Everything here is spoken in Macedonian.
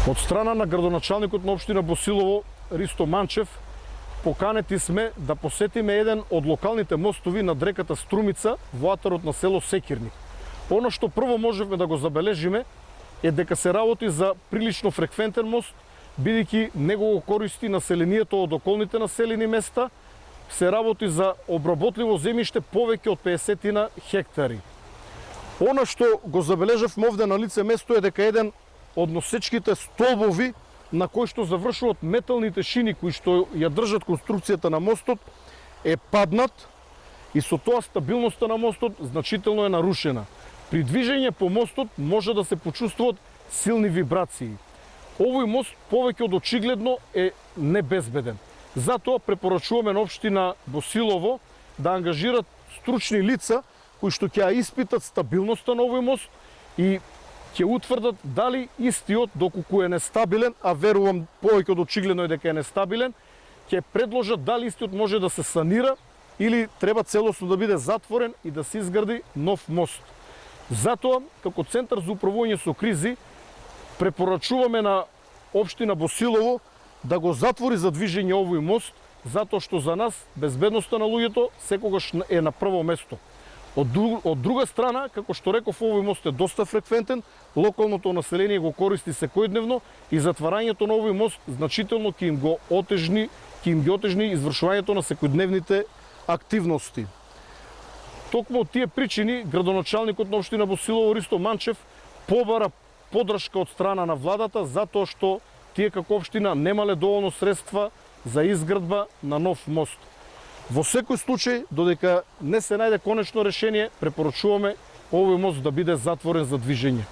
Од страна на градоначалникот на општина Босилово Ристо Манчев поканети сме да посетиме еден од локалните мостови над реката Струмица во атарот на село Секирник. Оно што прво можевме да го забележиме е дека се работи за прилично фреквентен мост, бидејќи него го користи населението од околните населени места, се работи за обработливо земјиште повеќе од 50 хектари. Она што го забележавме овде на лице место е дека еден од носечките столбови на кои што завршуваат металните шини кои што ја држат конструкцијата на мостот е паднат и со тоа стабилноста на мостот значително е нарушена. При движење по мостот може да се почувствуваат силни вибрации. Овој мост повеќе од очигледно е небезбеден. Затоа препорачуваме на општина Босилово да ангажират стручни лица кои што ќе ја испитат стабилноста на овој мост и ќе утврдат дали истиот, доколку е нестабилен, а верувам повеќе од очигледно е дека е нестабилен, ќе предложат дали истиот може да се санира или треба целосно да биде затворен и да се изгради нов мост. Затоа, како Центар за управување со кризи, препорачуваме на општина Босилово да го затвори за движење овој мост, затоа што за нас безбедноста на луѓето секогаш е на прво место. Од друга страна, како што реков, овој мост е доста фреквентен, локалното население го користи секојдневно и затварањето на овој мост значително ќе им ги отежни извршувањето на секојдневните активности. Токму од тие причини, градоначалникот на општина Босилово Ристо Манчев побара поддршка од страна на владата затоа што тие како општина немале доволно средства за изградба на нов мост. Во секој случај, додека не се најде конечно решение, препорачуваме овој мост да биде затворен за движење.